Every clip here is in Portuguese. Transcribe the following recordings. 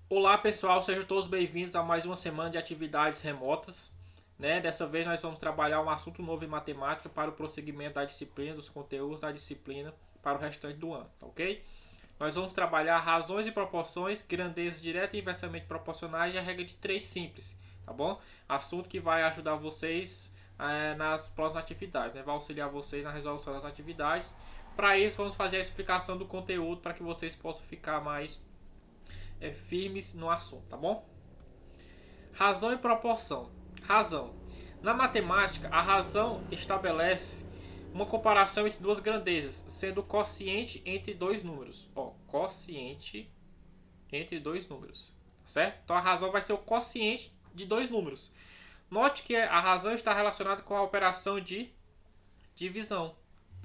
Olá pessoal, sejam todos bem-vindos a mais uma semana de atividades remotas. Dessa vez nós vamos trabalhar um assunto novo em matemática para o prosseguimento da disciplina, dos conteúdos da disciplina para o restante do ano, tá ok? Nós vamos trabalhar razões e proporções, grandezas direta e inversamente proporcionais e a regra de 3 simples, tá bom? Assunto que vai ajudar vocês nas próximas atividades, vai auxiliar vocês na resolução das atividades. Para isso, vamos fazer a explicação do conteúdo para que vocês possam ficar mais firmes no assunto, tá bom? Razão e proporção. Razão. Na matemática, a razão estabelece uma comparação entre duas grandezas, sendo o quociente entre dois números. Quociente entre dois números, certo? Então a razão vai ser o quociente de dois números. Note que a razão está relacionada com a operação de divisão.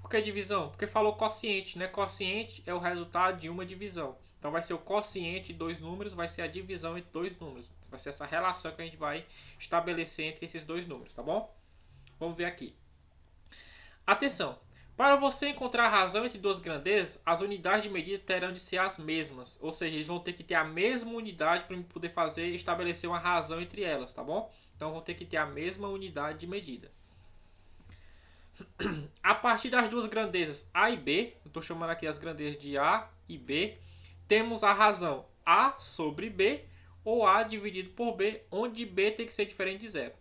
Por que divisão? Porque falou quociente, né? Quociente é o resultado de uma divisão. Então vai ser o quociente de dois números, vai ser a divisão entre dois números. Vai ser essa relação que a gente vai estabelecer entre esses dois números, tá bom? Vamos ver aqui. Atenção! Para você encontrar a razão entre duas grandezas, as unidades de medida terão de ser as mesmas. Ou seja, eles vão ter que ter a mesma unidade para poder estabelecer uma razão entre elas, tá bom? Então vão ter que ter a mesma unidade de medida. A partir das duas grandezas A e B, eu estou chamando aqui as grandezas de A e B, temos a razão A sobre B ou A dividido por B, onde B tem que ser diferente de zero.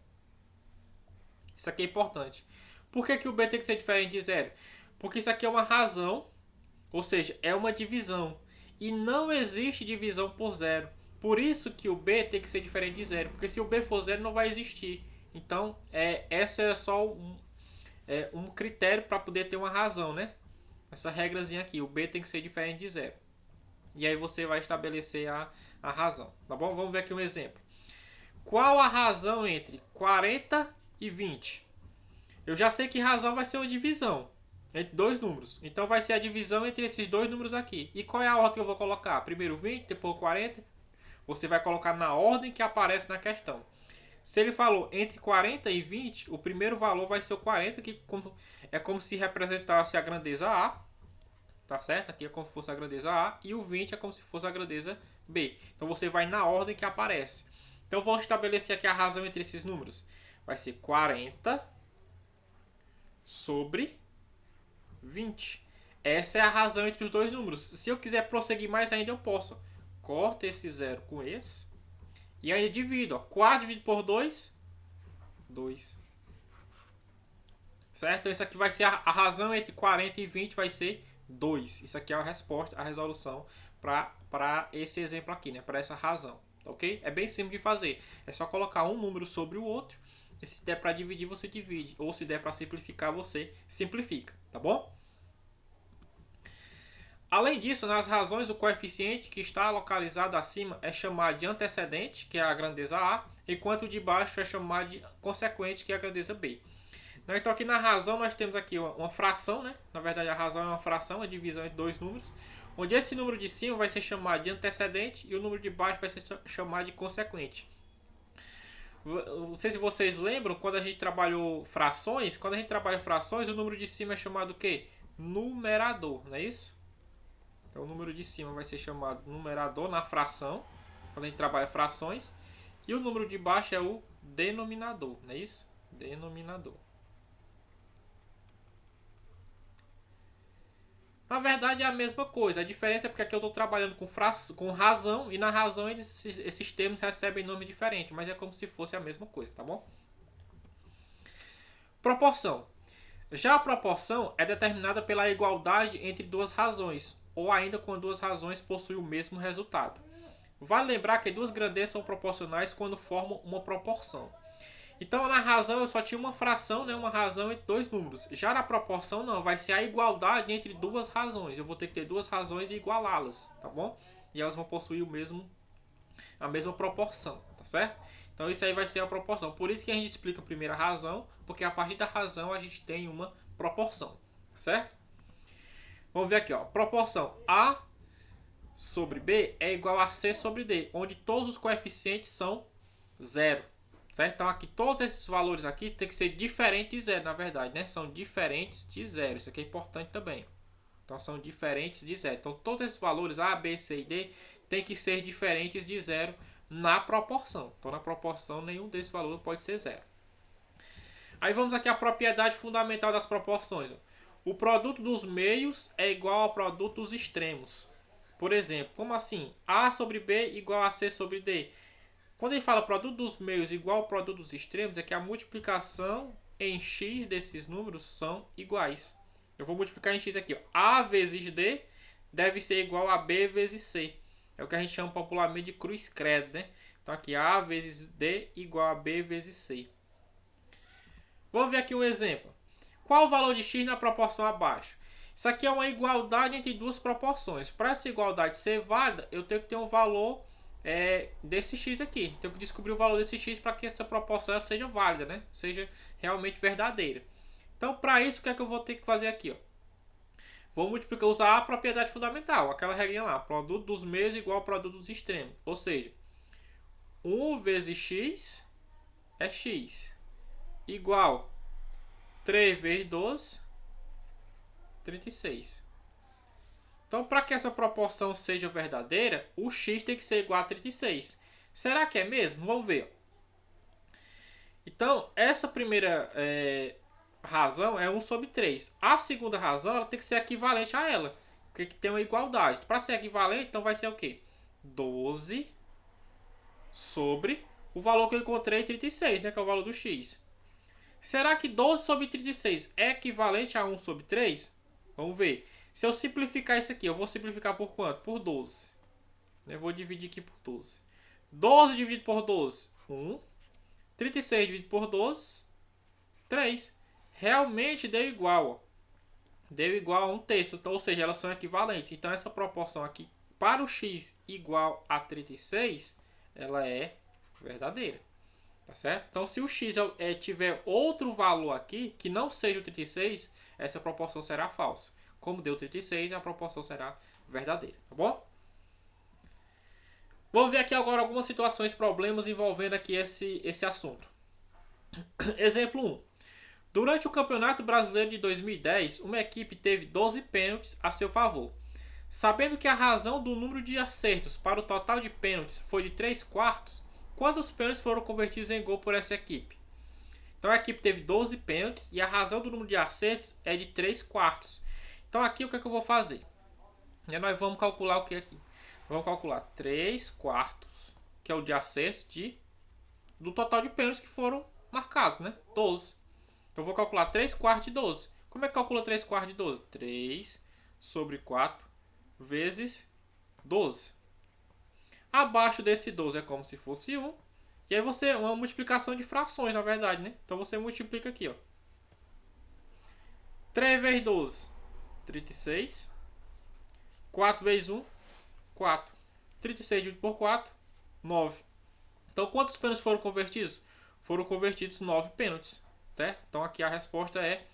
Isso aqui é importante. Por que o B tem que ser diferente de zero? Porque isso aqui é uma razão, ou seja, é uma divisão. E não existe divisão por zero. Por isso que o B tem que ser diferente de zero. Porque se o B for zero, não vai existir. Então, essa é só um critério para poder ter uma razão, né? Essa regrazinha aqui, o B tem que ser diferente de zero. E aí você vai estabelecer a razão, tá bom? Vamos ver aqui um exemplo. Qual a razão entre 40 e 20? Eu já sei que razão vai ser uma divisão entre dois números. Então vai ser a divisão entre esses dois números aqui. E qual é a ordem que eu vou colocar? Primeiro 20, depois 40. Você vai colocar na ordem que aparece na questão. Se ele falou entre 40 e 20, o primeiro valor vai ser o 40, que é como se representasse a grandeza A. Tá certo? Aqui é como se fosse a grandeza A. E o 20 é como se fosse a grandeza B. Então você vai na ordem que aparece. Então eu vou estabelecer aqui a razão entre esses números. Vai ser 40 sobre 20. Essa é a razão entre os dois números. Se eu quiser prosseguir mais ainda, eu posso. Corta esse zero com esse. E aí divido. 4 dividido por 2, 2. Certo? Então isso aqui vai ser a razão entre 40 e 20 vai ser 2. Isso aqui é a resposta, a resolução para esse exemplo aqui, né? Para essa razão. Ok? É bem simples de fazer. É só colocar um número sobre o outro. E se der para dividir, você divide. Ou se der para simplificar, você simplifica. Tá bom? Além disso, nas razões, o coeficiente que está localizado acima é chamado de antecedente, que é a grandeza A, enquanto o de baixo é chamado de consequente, que é a grandeza B. Então aqui na razão nós temos aqui uma fração, né? Na verdade a razão é uma fração, a divisão entre dois números, onde esse número de cima vai ser chamado de antecedente e o número de baixo vai ser chamado de consequente. Não sei se vocês lembram, quando a gente trabalhou frações, quando a gente trabalha frações, o número de cima é chamado o quê? Numerador, não é isso? Então o número de cima vai ser chamado numerador na fração, quando a gente trabalha frações, e o número de baixo é o denominador, não é isso? Denominador. Na verdade é a mesma coisa, a diferença é porque aqui eu estou trabalhando com razão, e na razão esses termos recebem nome diferente, mas é como se fosse a mesma coisa, tá bom? Proporção. Já a proporção é determinada pela igualdade entre duas razões, ou ainda quando duas razões possuem o mesmo resultado. Vale lembrar que duas grandezas são proporcionais quando formam uma proporção. Então na razão eu só tinha uma fração, né, uma razão entre dois números. Já na proporção não, vai ser a igualdade entre duas razões. Eu vou ter que ter duas razões e igualá-las, tá bom? E elas vão possuir a mesma proporção, tá certo? Então isso aí vai ser a proporção. Por isso que a gente explica primeiro a razão, porque a partir da razão a gente tem uma proporção, tá certo? Vamos ver aqui, ó. Proporção A sobre B é igual a C sobre D, onde todos os coeficientes são zero. Certo? Então aqui todos esses valores aqui tem que ser diferentes de zero, na verdade, né? São diferentes de zero. Isso aqui é importante também. Então são diferentes de zero. Então todos esses valores A, B, C e D tem que ser diferentes de zero na proporção. Então, na proporção, nenhum desses valores pode ser zero. Aí vamos aqui à propriedade fundamental das proporções. O produto dos meios é igual ao produto dos extremos. Por exemplo, como assim? A sobre B igual a C sobre D. Quando ele fala produto dos meios igual ao produto dos extremos, é que a multiplicação em x desses números são iguais. Eu vou multiplicar em x aqui. Ó. A vezes D deve ser igual a B vezes C. É o que a gente chama popularmente de cruz-credo, né? Então aqui A vezes D igual a B vezes C. Vamos ver aqui um exemplo. Qual o valor de x na proporção abaixo? Isso aqui é uma igualdade entre duas proporções. Para essa igualdade ser válida, eu tenho que ter um valor desse x aqui. Tenho que descobrir o valor desse x para que essa proporção seja válida, né? Seja realmente verdadeira. Então, para isso, o que é que eu vou ter que fazer aqui? Ó? Vou multiplicar, usar a propriedade fundamental, aquela regrinha lá. Produto dos meios igual ao produto dos extremos. Ou seja, 1 vezes x é x. Igual 3 vezes 12, 36. Então, para que essa proporção seja verdadeira, o x tem que ser igual a 36. Será que é mesmo? Vamos ver. Então, essa primeira razão é 1 sobre 3. A segunda razão ela tem que ser equivalente a ela, porque tem uma igualdade. Para ser equivalente, então vai ser o quê? 12 sobre o valor que eu encontrei, 36, né, que é o valor do x. Será que 12 sobre 36 é equivalente a 1 sobre 3? Vamos ver. Se eu simplificar isso aqui, eu vou simplificar por quanto? Por 12. Eu vou dividir aqui por 12. 12 dividido por 12, 1. 36 dividido por 12, 3. Realmente deu igual. Ó. Deu igual a 1/3. Então, ou seja, elas são equivalentes. Então, essa proporção aqui, para o x igual a 36, ela é verdadeira. Tá certo? Então, se o x tiver outro valor aqui, que não seja o 36, essa proporção será falsa. Como deu 36, a proporção será verdadeira. Tá bom? Vamos ver aqui agora algumas situações, problemas envolvendo aqui esse assunto. Exemplo 1. Durante o Campeonato Brasileiro de 2010, uma equipe teve 12 pênaltis a seu favor. Sabendo que a razão do número de acertos para o total de pênaltis foi de 3/4, quantos pênaltis foram convertidos em gol por essa equipe? Então a equipe teve 12 pênaltis e a razão do número de acertos é de 3/4. Então aqui o que é que eu vou fazer? Nós vamos calcular o que aqui? Vamos calcular 3/4, que é o de acertos do total de pênaltis que foram marcados, né? 12. Então eu vou calcular 3/4 de 12. Como é que calcula 3/4 de 12? 3 sobre 4 vezes 12. Abaixo desse 12 é como se fosse 1. E aí você, uma multiplicação de frações, na verdade, né? Então você multiplica aqui, ó. 3 vezes 12, 36. 4 vezes 1, 4. 36 dividido por 4, 9. Então quantos pênaltis foram convertidos? Foram convertidos 9 pênaltis. Certo? Então aqui a resposta é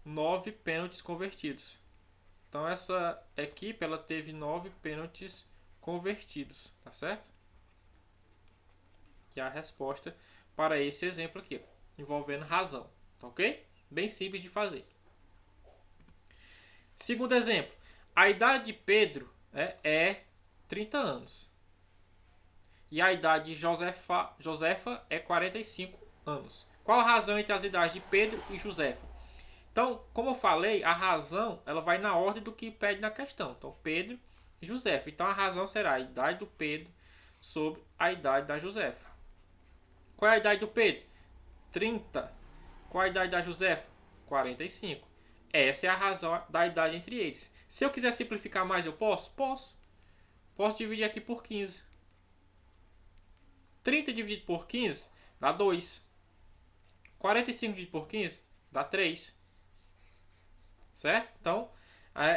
9 pênaltis convertidos. Então essa equipe ela teve 9 pênaltis convertidos, tá certo? Que é a resposta para esse exemplo aqui, envolvendo razão, tá ok? Bem simples de fazer. Segundo exemplo, a idade de Pedro é 30 anos. E a idade de Josefa é 45 anos. Qual a razão entre as idades de Pedro e Josefa? Então, como eu falei, a razão ela vai na ordem do que pede na questão. Então, Pedro e Josefa. Então, a razão será a idade do Pedro sobre a idade da Josefa. Qual é a idade do Pedro? 30. Qual é a idade da Josefa? 45. Essa é a razão da idade entre eles. Se eu quiser simplificar mais, eu posso? Posso. Posso dividir aqui por 15. 30 dividido por 15 dá 2. 45 dividido por 15 dá 3. Certo? Então,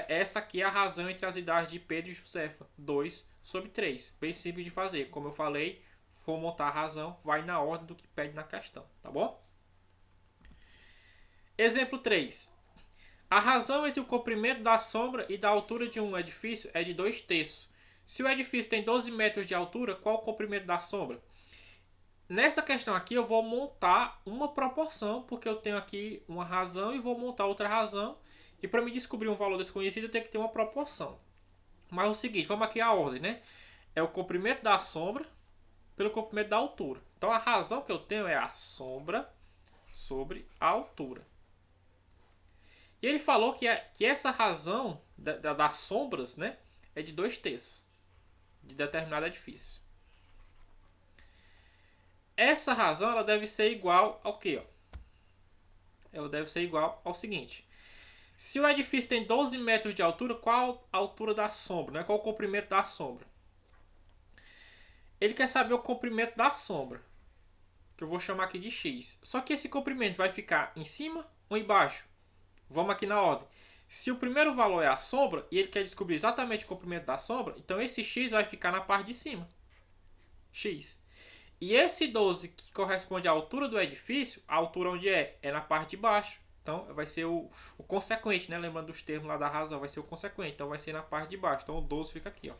essa aqui é a razão entre as idades de Pedro e Josefa. 2 sobre 3. Bem simples de fazer. Como eu falei, for montar a razão, vai na ordem do que pede na questão. Tá bom? Exemplo 3. A razão entre o comprimento da sombra e da altura de um edifício é de 2/3. Se o edifício tem 12 metros de altura, qual o comprimento da sombra? Nessa questão aqui eu vou montar uma proporção, porque eu tenho aqui uma razão e vou montar outra razão. E para me descobrir um valor desconhecido eu tenho que ter uma proporção. Mas é o seguinte, vamos aqui a ordem, né? é o comprimento da sombra pelo comprimento da altura. Então a razão que eu tenho é a sombra sobre a altura. E ele falou que essa razão das sombras, né, é de 2/3 de determinado edifício. Essa razão ela deve ser igual ao quê? Ela deve ser igual ao seguinte. Se o edifício tem 12 metros de altura, qual a altura da sombra? Né? Qual o comprimento da sombra? Ele quer saber o comprimento da sombra, que eu vou chamar aqui de x. Só que esse comprimento vai ficar em cima ou embaixo? Vamos aqui na ordem. Se o primeiro valor é a sombra e ele quer descobrir exatamente o comprimento da sombra, então esse x vai ficar na parte de cima. X. E esse 12 que corresponde à altura do edifício, a altura onde é? É na parte de baixo. Então vai ser o consequente, né? Lembrando dos termos lá da razão, vai ser o consequente. Então vai ser na parte de baixo. Então o 12 fica aqui, ó.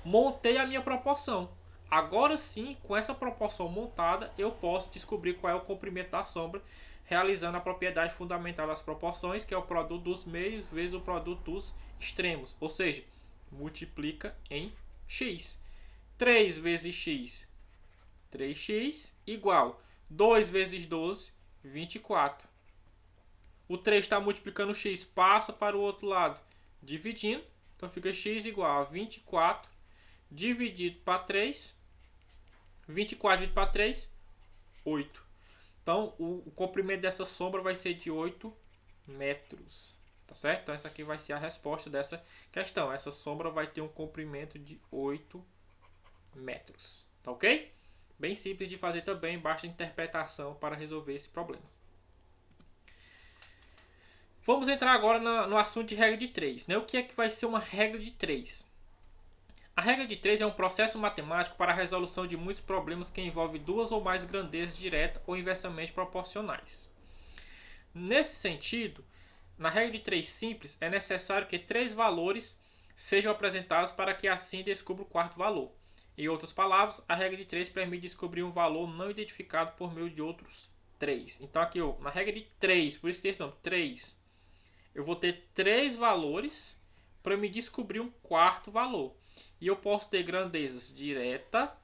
Montei a minha proporção. Agora sim, com essa proporção montada, eu posso descobrir qual é o comprimento da sombra, realizando a propriedade fundamental das proporções, que é o produto dos meios vezes o produto dos extremos. Ou seja, multiplica em x. 3 vezes x, 3x, igual 2 vezes 12, 24. O 3 está multiplicando o x, passa para o outro lado, dividindo. Então fica x igual a 24 dividido para 3. 24 dividido para 3, 8. Então o comprimento dessa sombra vai ser de 8 metros. Tá certo? Então essa aqui vai ser a resposta dessa questão. Essa sombra vai ter um comprimento de 8 metros. Tá ok? Bem simples de fazer também, basta interpretação para resolver esse problema. Vamos entrar agora no assunto de regra de 3. Né? O que é que vai ser uma regra de 3? A regra de 3 é um processo matemático para a resolução de muitos problemas que envolvem duas ou mais grandezas diretas ou inversamente proporcionais. Nesse sentido, na regra de 3 simples, é necessário que 3 valores sejam apresentados para que assim descubra o quarto valor. Em outras palavras, a regra de 3 permite descobrir um valor não identificado por meio de outros 3. Então aqui, na regra de 3, por isso que tem esse nome, 3, eu vou ter 3 valores para me descobrir um quarto valor. E eu posso ter grandezas direta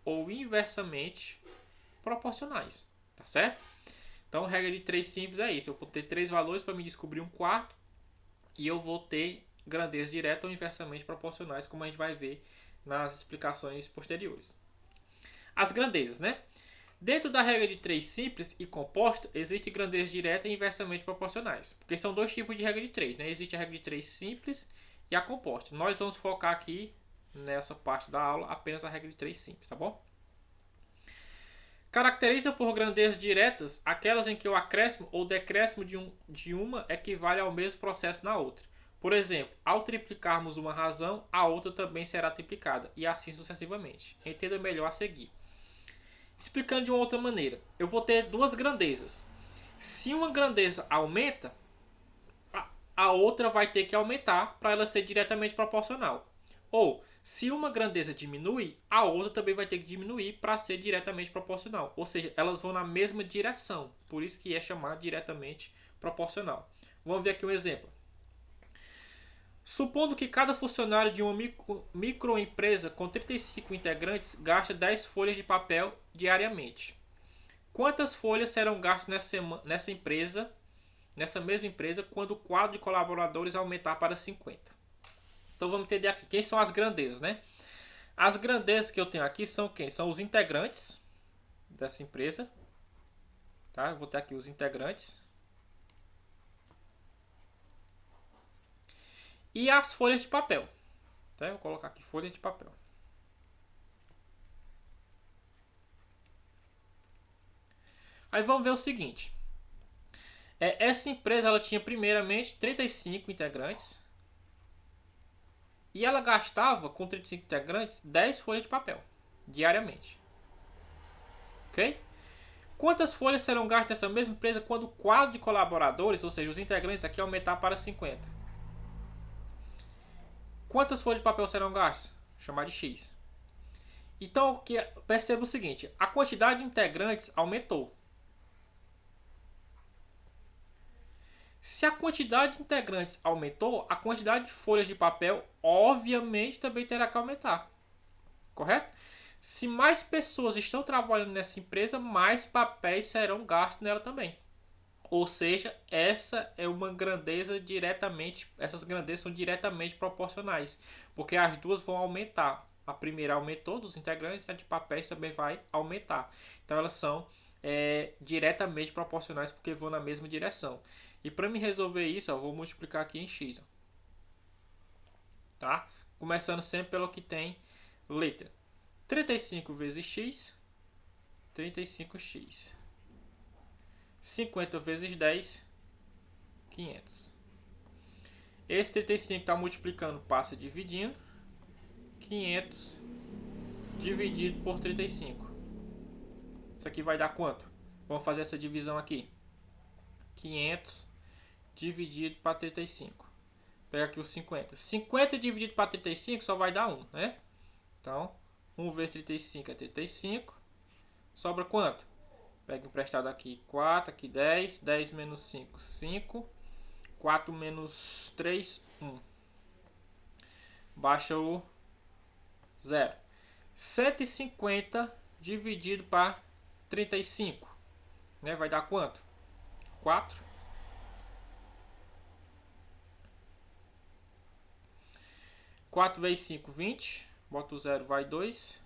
ou inversamente proporcionais. Tá certo? Então, a regra de 3 simples é isso. Eu vou ter 3 valores para me descobrir um quarto. E eu vou ter grandezas diretas ou inversamente proporcionais, como a gente vai ver nas explicações posteriores. As grandezas, né? Dentro da regra de 3 simples e composta, existem grandezas diretas e inversamente proporcionais. Porque são dois tipos de regra de 3, né? Existe a regra de 3 simples e a composta. Nós vamos focar aqui, nessa parte da aula, apenas a regra de 3 simples, tá bom? Caracteriza por grandezas diretas aquelas em que o acréscimo ou decréscimo de uma equivale ao mesmo processo na outra. Por exemplo, ao triplicarmos uma razão, a outra também será triplicada, e assim sucessivamente. Entenda melhor a seguir. Explicando de uma outra maneira, eu vou ter duas grandezas. Se uma grandeza aumenta, a outra vai ter que aumentar para ela ser diretamente proporcional. Ou, se uma grandeza diminui, a outra também vai ter que diminuir para ser diretamente proporcional. Ou seja, elas vão na mesma direção. Por isso que é chamado diretamente proporcional. Vamos ver aqui um exemplo. Supondo que cada funcionário de uma microempresa com 35 integrantes gasta 10 folhas de papel diariamente. Quantas folhas serão gastas nessa mesma empresa, quando o quadro de colaboradores aumentar para 50? Então vamos entender aqui quem são as grandezas, né? As grandezas que eu tenho aqui são quem? São os integrantes dessa empresa. Tá? Eu vou ter aqui os integrantes. E as folhas de papel. Tá? Eu vou colocar aqui folhas de papel. Aí vamos ver o seguinte. Essa empresa ela tinha primeiramente 35 integrantes. E ela gastava, com 35 integrantes, 10 folhas de papel diariamente. Ok? Quantas folhas serão gastas nessa mesma empresa quando o quadro de colaboradores, ou seja, os integrantes aqui, aumentar para 50? Quantas folhas de papel serão gastas? Chamar de X. Então, perceba o seguinte. A quantidade de integrantes aumentou. Se a quantidade de integrantes aumentou, a quantidade de folhas de papel, obviamente, também terá que aumentar. Correto? Se mais pessoas estão trabalhando nessa empresa, mais papéis serão gastos nela também. Ou seja, essa é uma grandeza diretamente, essas grandezas são diretamente proporcionais, porque as duas vão aumentar. A primeira aumentou dos integrantes, a de papéis também vai aumentar. Então elas são diretamente proporcionais porque vão na mesma direção. E para me resolver isso, eu vou multiplicar aqui em x. Tá? Começando sempre pelo que tem letra. 35 vezes x, 35x. 50 vezes 10, 500. Esse 35 está multiplicando, passa dividindo. 500 dividido por 35. Isso aqui vai dar quanto? Vamos fazer essa divisão aqui. 500 dividido para 35. Pega aqui os 50. 50 dividido para 35 só vai dar 1, né? Então, 1 vezes 35 é 35. Sobra quanto? Pega emprestado aqui 4, aqui 10. 10 menos 5, 5. 4 menos 3, 1. Baixa o 0. 150 dividido para 35. Né? Vai dar quanto? 4. 4 vezes 5, 20. Bota o 0, vai 2.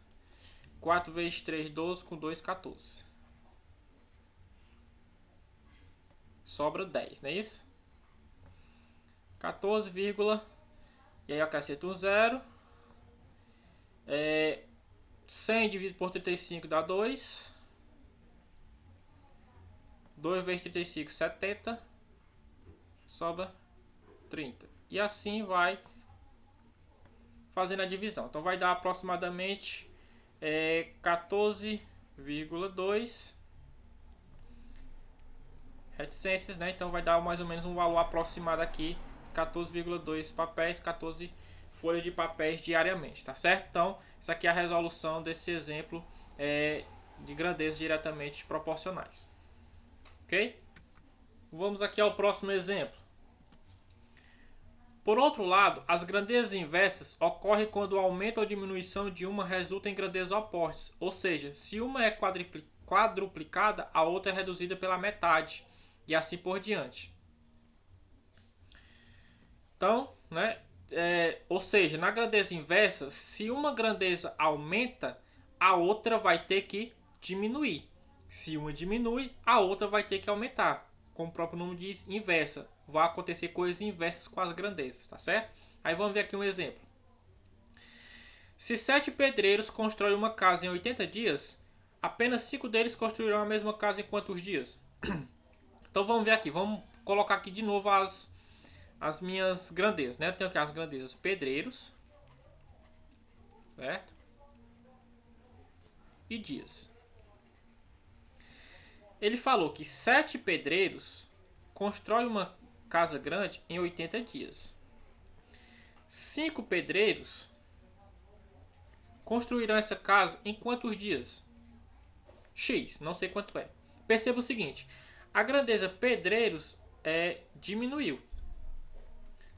4 vezes 3, 12. Com 2, 14. Sobra 10, não é isso? 14, e aí eu acrescento um 0. 100 dividido por 35 dá 2. 2 vezes 35, 70. Sobra 30. E assim vai fazendo a divisão. Então vai dar aproximadamente 14,2 reticências, né? Então vai dar mais ou menos um valor aproximado aqui, 14,2 papéis, 14 folhas de papéis diariamente, tá certo? Então, isso aqui é a resolução desse exemplo de grandezas diretamente proporcionais. Ok? Vamos aqui ao próximo exemplo. Por outro lado, as grandezas inversas ocorrem quando o aumento ou diminuição de uma resulta em grandezas opostas. Ou seja, se uma é quadruplicada, a outra é reduzida pela metade. E assim por diante. Então, né? Ou seja, na grandeza inversa, se uma grandeza aumenta, a outra vai ter que diminuir. Se uma diminui, a outra vai ter que aumentar. Como o próprio nome diz, inversa. Vai acontecer coisas inversas com as grandezas, tá certo? Aí vamos ver aqui um exemplo. Se 7 pedreiros constroem uma casa em 80 dias, apenas 5 deles construirão a mesma casa em quantos dias? Então vamos ver aqui, vamos colocar aqui de novo as minhas grandezas, né? Eu tenho aqui as grandezas pedreiros, certo? E dias. Ele falou que 7 pedreiros constroem uma casa grande em 80 dias. 5 pedreiros construirão essa casa em quantos dias? X, não sei quanto é. Perceba o seguinte, a grandeza pedreiros diminuiu.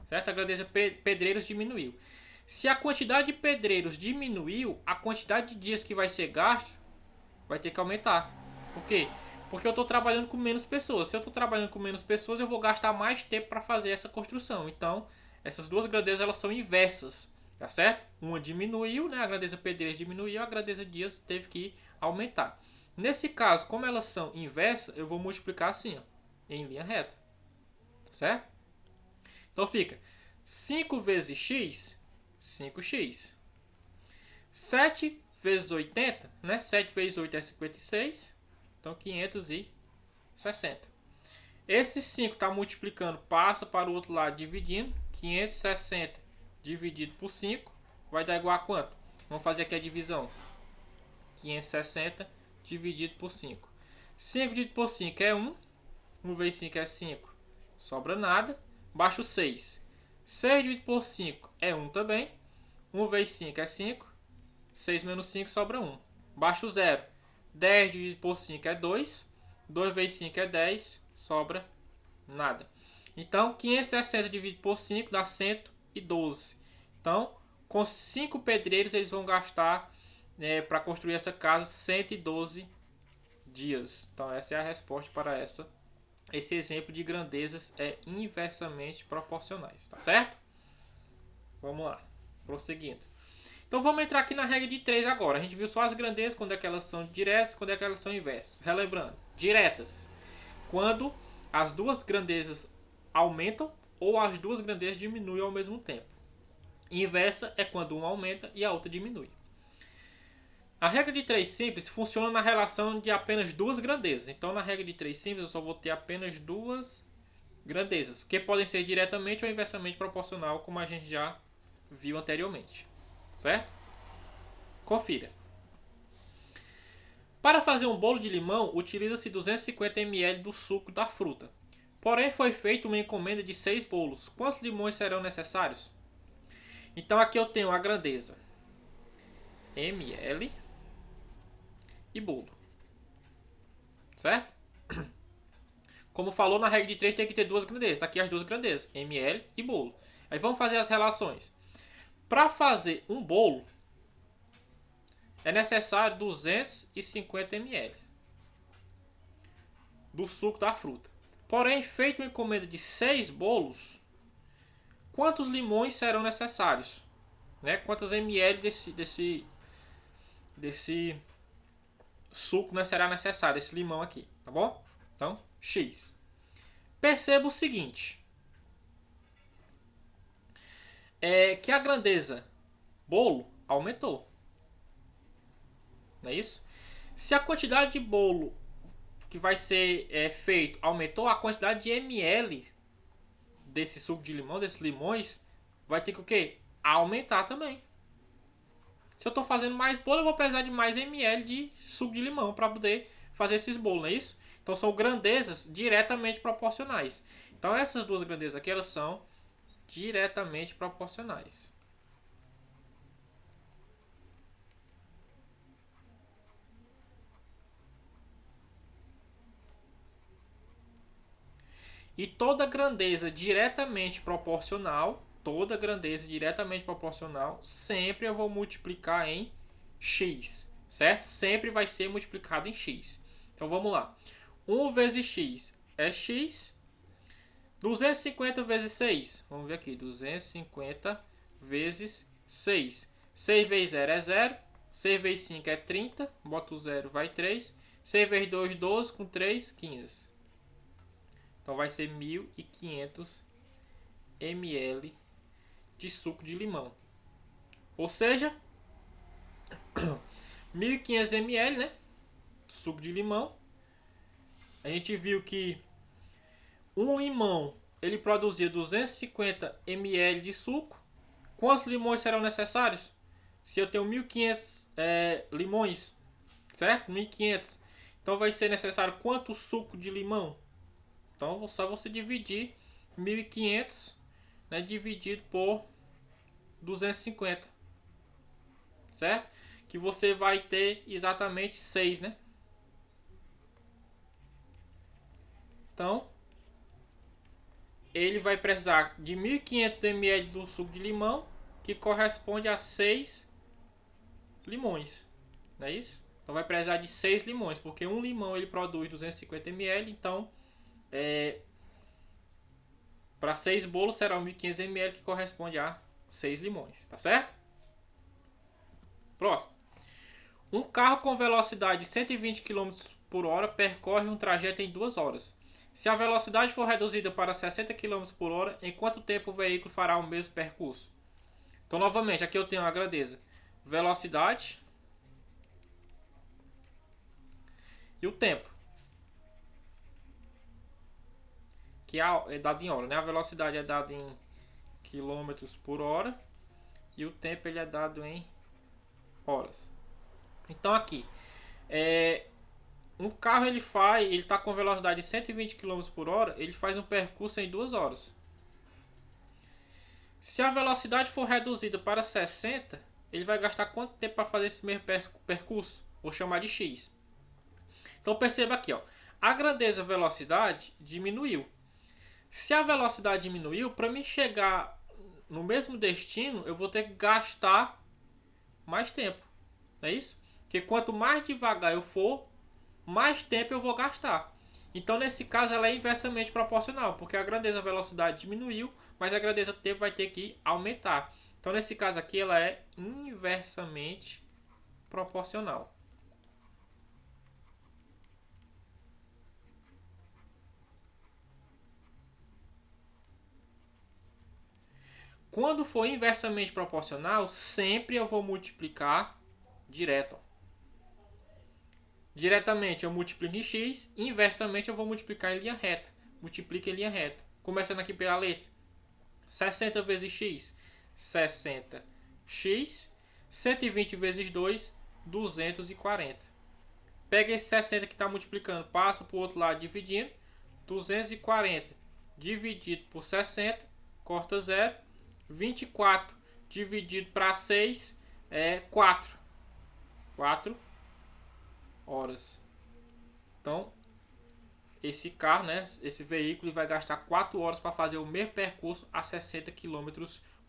Certo? A grandeza pedreiros diminuiu. Se a quantidade de pedreiros diminuiu, a quantidade de dias que vai ser gasto vai ter que aumentar. Por quê? Porque eu estou trabalhando com menos pessoas. Se eu estou trabalhando com menos pessoas, eu vou gastar mais tempo para fazer essa construção. Então, essas duas grandezas elas são inversas. Tá certo? Uma diminuiu, né? A grandeza pedreiros diminuiu, a grandeza dias teve que aumentar. Nesse caso, como elas são inversas, eu vou multiplicar assim, ó, em linha reta. Certo? Então fica 5 vezes x, 5x. 7 vezes 80, né? 7 vezes 8 é 56. Então 560. Esse 5 está multiplicando, passa para o outro lado dividindo. 560 dividido por 5 vai dar igual a quanto? Vamos fazer aqui a divisão. 560 dividido por 5. 5 dividido por 5 é 1. 1 vezes 5 é 5. Sobra nada. Baixa o 6. 6 dividido por 5 é 1 também. 1 vezes 5 é 5. 6 menos 5 sobra 1. Baixa o 0. 10 dividido por 5 é 2. 2 vezes 5 é 10. Sobra nada. Então, 560 dividido por 5 dá 112. Então, com 5 pedreiros, eles vão gastar, para construir essa casa 112 dias. Então, essa é a resposta para esse exemplo de grandezas inversamente proporcionais. Tá certo? Vamos lá. Prosseguindo. Então, vamos entrar aqui na regra de 3 agora. A gente viu só as grandezas, quando é que elas são diretas, quando é que elas são inversas. Relembrando, diretas, quando as duas grandezas aumentam ou as duas grandezas diminuem ao mesmo tempo. Inversa é quando uma aumenta e a outra diminui. A regra de 3 simples funciona na relação de apenas duas grandezas. Então, na regra de 3 simples, eu só vou ter apenas duas grandezas, que podem ser diretamente ou inversamente proporcional, como a gente já viu anteriormente. Certo? Confira. Para fazer um bolo de limão, utiliza-se 250 ml do suco da fruta. Porém, foi feita uma encomenda de 6 bolos. Quantos limões serão necessários? Então, aqui eu tenho a grandeza ml e bolo. Certo? Como falou, na regra de 3 tem que ter duas grandezas. Está aqui as duas grandezas, ml e bolo. Aí vamos fazer as relações. Para fazer um bolo, é necessário 250 ml do suco da fruta. Porém, feito uma encomenda de 6 bolos, quantos limões serão necessários? Né? Quantas ml desse suco, né, será necessário, esse limão aqui, tá bom? Então, X. Perceba o seguinte, que a grandeza bolo aumentou, não é isso? Se a quantidade de bolo que vai ser feito aumentou, a quantidade de ml desse suco de limão, desses limões, vai ter que o quê? Aumentar também. Se eu estou fazendo mais bolo, eu vou precisar de mais ml de suco de limão para poder fazer esses bolos, não é isso? Então são grandezas diretamente proporcionais. Então essas duas grandezas aqui, elas são diretamente proporcionais. E toda grandeza diretamente proporcional, sempre eu vou multiplicar em x, certo? Sempre vai ser multiplicado em x. Então vamos lá. 1 vezes x é x. 250 vezes 6. Vamos ver aqui. 250 vezes 6. 6 vezes 0 é 0. 6 vezes 5 é 30. Bota o 0, vai 3. 6 vezes 2, 12. Com 3, 15. Então vai ser 1.500 ml de suco de limão. Ou seja, 1.500 ml, né? Suco de limão. A gente viu que um limão ele produzia 250 ml de suco. Quantos limões serão necessários? Se eu tenho 1.500 limões, certo? 1.500. Então vai ser necessário quanto suco de limão? Então só você dividir 1.500, né, dividido por 250, certo? Que você vai ter exatamente 6, né? Então, ele vai precisar de 1.500 ml do suco de limão, que corresponde a 6 limões, não é isso? Então vai precisar de 6 limões, porque um limão ele produz 250 ml, então para 6 bolos será 1.500 ml, que corresponde a 6 limões, tá certo? Próximo. Um carro com velocidade de 120 km por hora percorre um trajeto em 2 horas. Se a velocidade for reduzida para 60 km por hora, em quanto tempo o veículo fará o mesmo percurso? Então, novamente, aqui eu tenho a grandeza velocidade e o tempo, que é dado em hora, né? A velocidade é dada em quilômetros por hora e o tempo ele é dado em horas. Então aqui, um carro ele está com velocidade de 120 km por hora, ele faz um percurso em 2 horas. Se a velocidade for reduzida para 60, ele vai gastar quanto tempo para fazer esse mesmo percurso? Vou chamar de x. Então perceba aqui, ó, a grandeza velocidade diminuiu, Se a velocidade diminuiu, para mim chegar no mesmo destino, eu vou ter que gastar mais tempo. Não é isso? Porque quanto mais devagar eu for, mais tempo eu vou gastar. Então, nesse caso, ela é inversamente proporcional, porque a grandeza da velocidade diminuiu, mas a grandeza do tempo vai ter que aumentar. Então, nesse caso aqui, ela é inversamente proporcional. Quando for inversamente proporcional, sempre eu vou multiplicar direto. Diretamente eu multiplico em x, inversamente eu vou multiplicar em linha reta. Multiplica em linha reta. Começando aqui pela letra. 60 vezes x, 60x. 120 vezes 2, 240. Pega esse 60 que está multiplicando, passa para o outro lado dividindo. 240 dividido por 60, corta 0. 24 dividido para 6 é 4. 4 horas. Então, esse carro, né, esse veículo vai gastar 4 horas para fazer o mesmo percurso a 60 km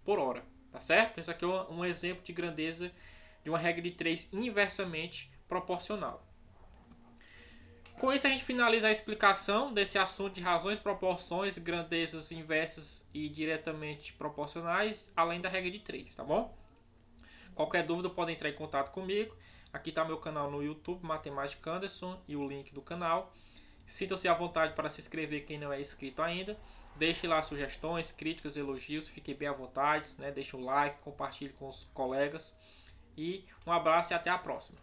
por hora. Tá certo? Esse aqui é um exemplo de grandeza de uma regra de 3 inversamente proporcional. Com isso a gente finaliza a explicação desse assunto de razões, proporções, grandezas inversas e diretamente proporcionais, além da regra de 3, tá bom? Qualquer dúvida pode entrar em contato comigo. Aqui está meu canal no YouTube, Matemática Anderson, e o link do canal. Sintam-se à vontade para se inscrever quem não é inscrito ainda. Deixe lá sugestões, críticas, elogios, fiquem bem à vontade, né? Deixe um like, compartilhe com os colegas. E um abraço e até a próxima.